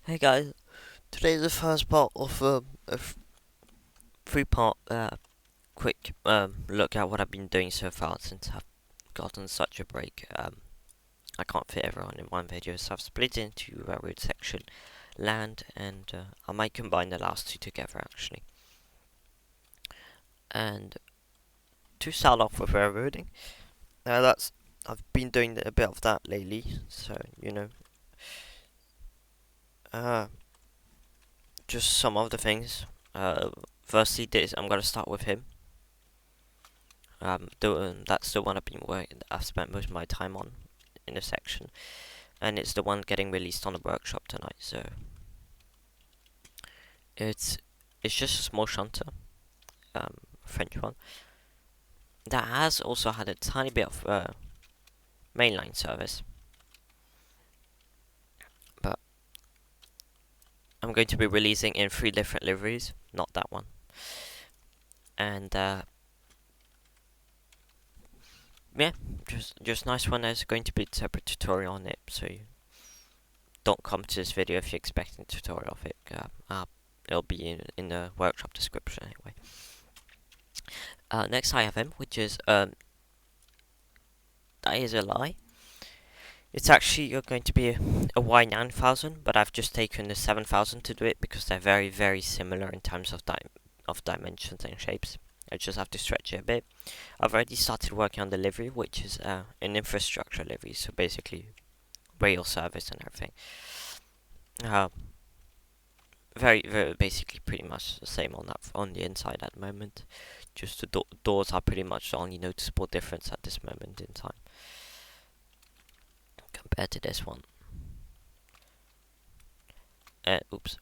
Hey guys, today's the first part of three-part quick look at what I've been doing so far since I've gotten such a break. I can't fit everyone in one video, so I've split it into railroad section, land, and I might combine the last two together actually. And to start off with railroading, I've been doing a bit of that lately, so uh, just some of the things. Firstly, I'm gonna start with him. That's the one I've spent most of my time on in the section, and it's the one getting released on the workshop tonight. So it's it's just a small shunter, French one that has also had a tiny bit of mainline service, but I'm going to be releasing in 3 different liveries, not that one, and yeah, just nice one. There's going to be a separate tutorial on it, so you don't come to this video if you're expecting a tutorial of it. It'll be in the workshop description anyway. Next I have him, which is that is a lie. It's actually going to be a Y9000, but I've just taken the 7000 to do it because they're very similar in terms of dimensions and shapes. I just have to stretch it a bit. I've already started working on the livery, which is an infrastructure livery, so basically rail service and everything. Very basically pretty much the same on the inside at the moment. Just the doors are pretty much the only noticeable difference at this moment in time compared to this one. Oops.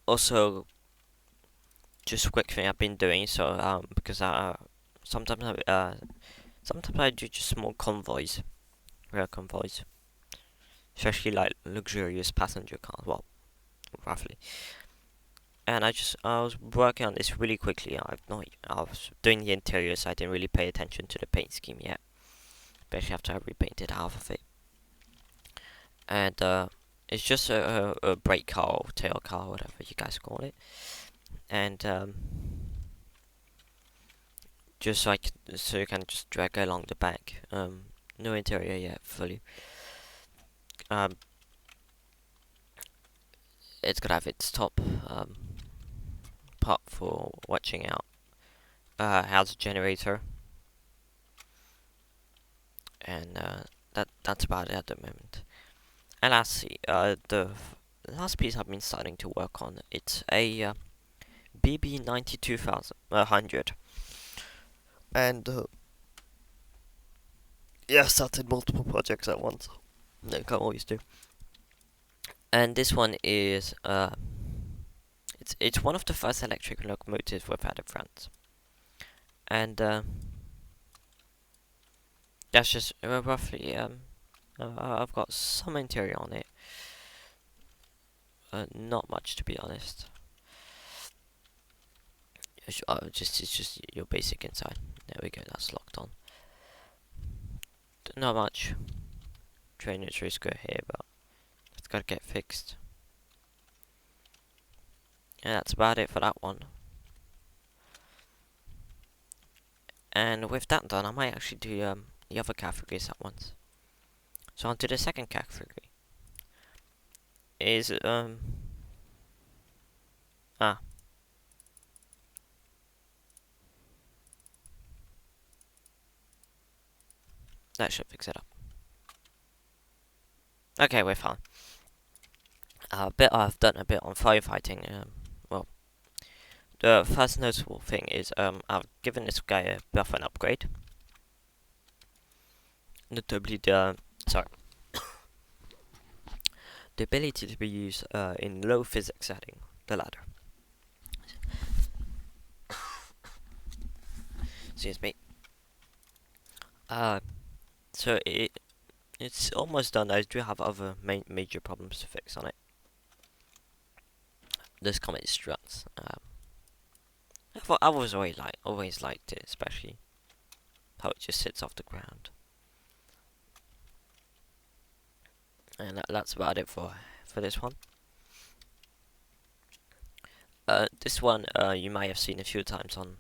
Also, just a quick thing I've been doing. So because sometimes I do just small convoys, rail convoys, especially like luxurious passenger cars. Well, roughly. And I was working on this really quickly. I was doing the interior, so I didn't really pay attention to the paint scheme yet, especially after I repainted half of it. And it's just a brake car or tail car, whatever you guys call it. And just so you can just drag along the back. No interior yet, fully. It's gonna have its top part for watching out. Has a generator, and that's about it at the moment. And lastly, the last piece I've been starting to work on, it's a BB 92100, and yeah, I started multiple projects at once, like I always do. And this one is it's one of the first electric locomotives we've had in France, and that's just roughly I've got some interior on it, not much to be honest. It's just your basic inside. There we go, that's locked on. Not much drainage risk here, but it's gotta get fixed. And that's about it for that one. And with that done, I might actually do the other categories at once. So on to the second category. Is that should fix it up. Okay, we're fine. I've done a bit on firefighting. Well, the first notable thing is I've given this guy a bit of an upgrade. Notably the ability to be used in low physics setting, the ladder. Excuse me. So it's almost done. I do have other major problems to fix on it. This comet struts. I've always liked it, especially how it just sits off the ground. And that's about it for this one. This one you might have seen a few times on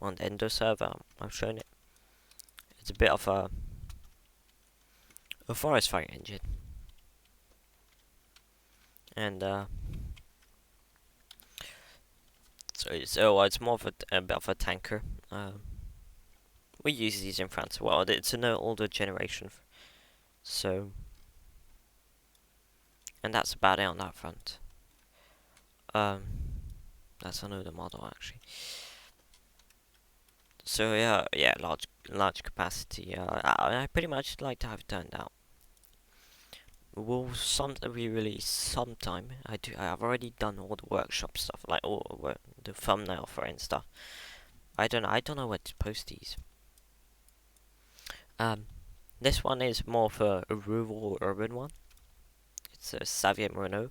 the Endo server. I've shown it. It's a bit of a forest fire engine, and so it's more of a bit of a tanker. We use these in France. Well, it's an older generation, so and that's about it on that front. Um, that's another model actually. So yeah, large capacity. I pretty much like to have it turned out. Will some be released sometime. I've already done all the workshop stuff, like all the thumbnail for it and stuff. I don't know where to post these. Um, this one is more for a rural or urban one. It's a Savia Renault.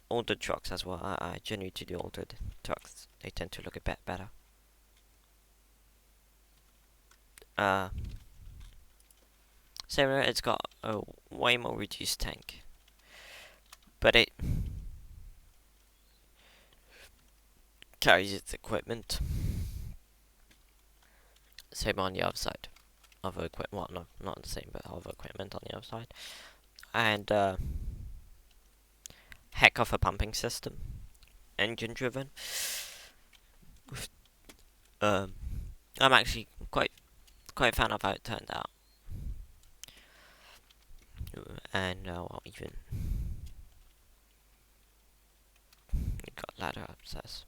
Older trucks as well. I generally do the older trucks. They tend to look a bit better. Sarah, it's got a way more reduced tank, but it carries its equipment. Same on the other side. Other equipment, well, no, not the same, but other equipment on the other side. And heck of a pumping system, engine driven. Um, I'm actually quite a fan of how it turned out. And well, even it got ladder access.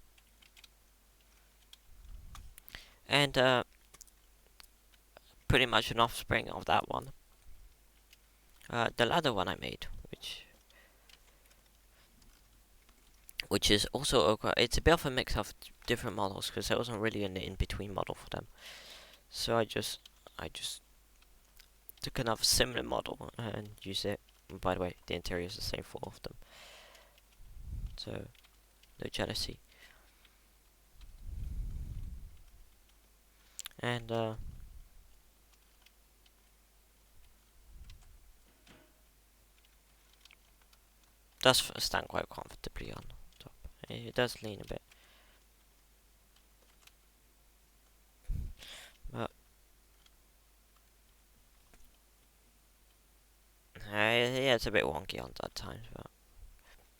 And pretty much an offspring of that one. The ladder one I made, which is also it's a bit of a mix of different models because there wasn't really an in-between model for them. So I just took another similar model and used it. And by the way, the interior is the same for all of them. So no jealousy. And does stand quite comfortably on top. It does lean a bit. But yeah, it's a bit wonky on that times, but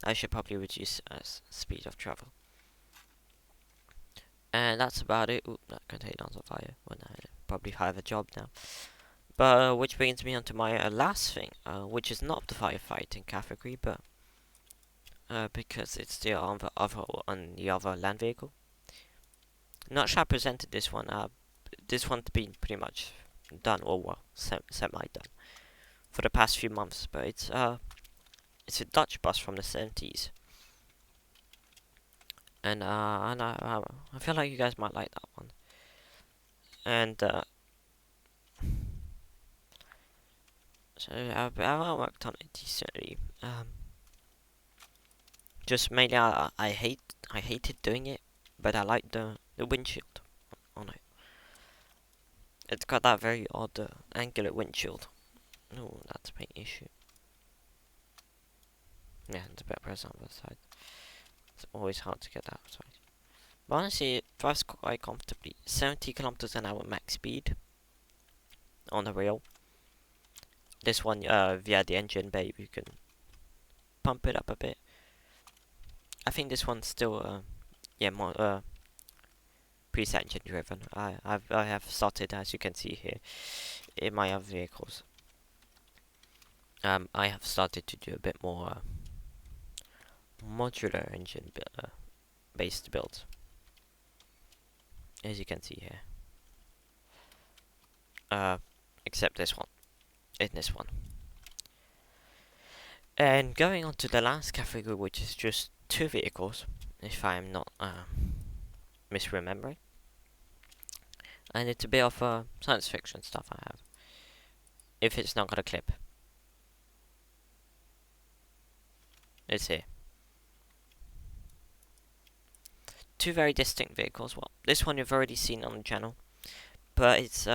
I should probably reduce speed of travel. And that's about it. Oop, that contained on fire when I probably have a job now. But which brings me on to my last thing, which is not the firefighting category, but because it's the on the other land vehicle. Not sure I presented this one. This one's been pretty much done, or well, semi done for the past few months. But it's a Dutch bus from the 70s, and I feel like you guys might like that one. And so I worked on it decently. Just mainly I hated doing it, but I like the windshield on it. It's got that very odd angular windshield. Oh, that's a big issue. Yeah, it's a bit present on the side. It's always hard to get that outside. But honestly, it drives quite comfortably. 70 kilometers an hour max speed on the rail. This one, via the engine bay, you can pump it up a bit. I think this one's still, yeah, more preset engine driven. I have started, as you can see here, in my other vehicles. I have started to do a bit more modular engine based builds, as you can see here. Except this one, in this one. And going on to the last category, which is just two vehicles, if I'm not misremembering. And it's a bit of science fiction stuff I have. If it's not got a clip. It's here. Two very distinct vehicles. Well, this one you've already seen on the channel. But it's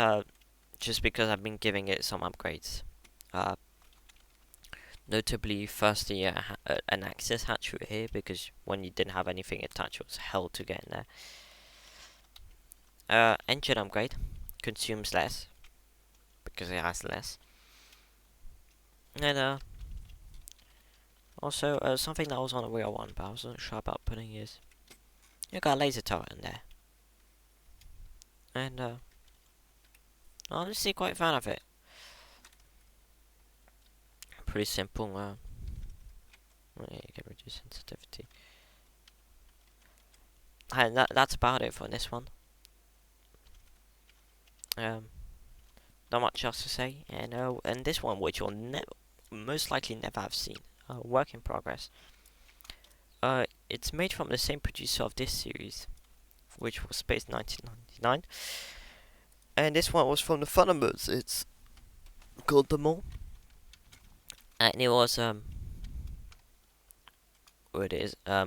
just because I've been giving it some upgrades. Uh, Notably, firstly, an access hatch through here, because when you didn't have anything attached, it was hell to get in there. Engine upgrade consumes less because it has less, and also something that was on a real one, but I wasn't sure about putting is you got a laser turret in there, and honestly quite a fan of it. Pretty simple. Yeah, you can reduce sensitivity, and that's about it for this one. Um, Not much else to say, and this one, which you'll most likely never have seen, work in progress. It's made from the same producer of this series, which was Space 1999, and this one was from the Thunderbirds. It's called The Mall, and it was what it is a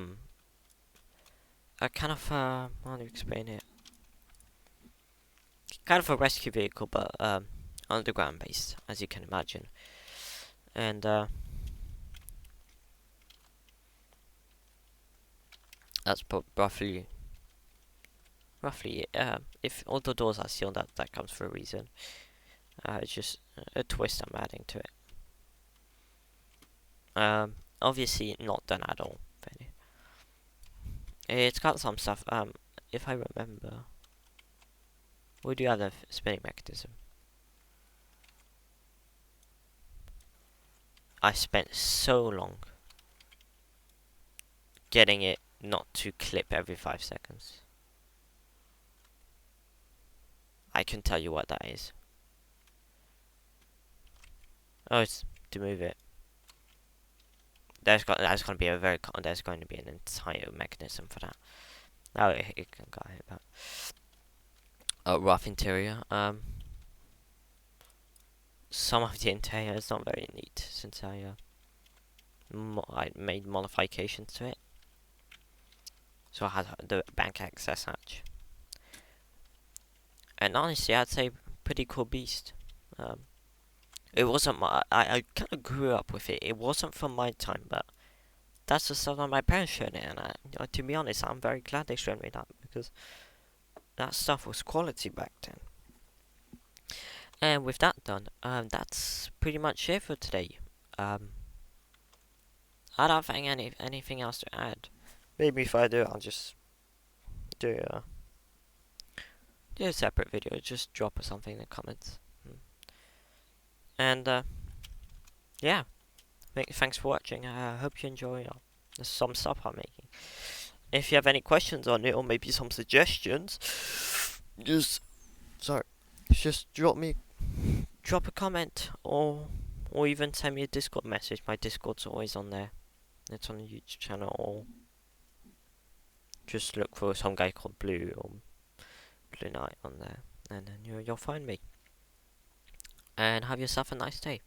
kind of how do you explain it? Kind of a rescue vehicle, but underground based, as you can imagine, and that's roughly if all the doors are sealed, that comes for a reason. It's just a twist I'm adding to it. Obviously not done at all. It's got some stuff. If I remember, we do have the spinning mechanism. I spent so long getting it not to clip every 5 seconds. I can tell you what that is. Oh, it's to move it. There's going to be there's going to be an entire mechanism for that. Oh, it can go ahead, but rough interior. Some of the interior is not very neat since I made modifications to it. So I had the bank access hatch, and honestly, I'd say pretty cool beast. It wasn't I kind of grew up with it. It wasn't from my time, but that's the stuff that my parents showed me, and to be honest, I'm very glad they showed me that, because that stuff was quality back then. And with that done, that's pretty much it for today. I don't think anything else to add. Maybe if I do, I'll just do a separate video. Just drop or something in the comments. And yeah, thanks for watching. I hope you enjoy some stuff I'm making. If you have any questions on it, or maybe some suggestions, just drop a comment, or even send me a Discord message. My Discord's always on there. It's on the YouTube channel, or just look for some guy called Blue or Blue Knight on there, and then you'll find me. And have yourself a nice day.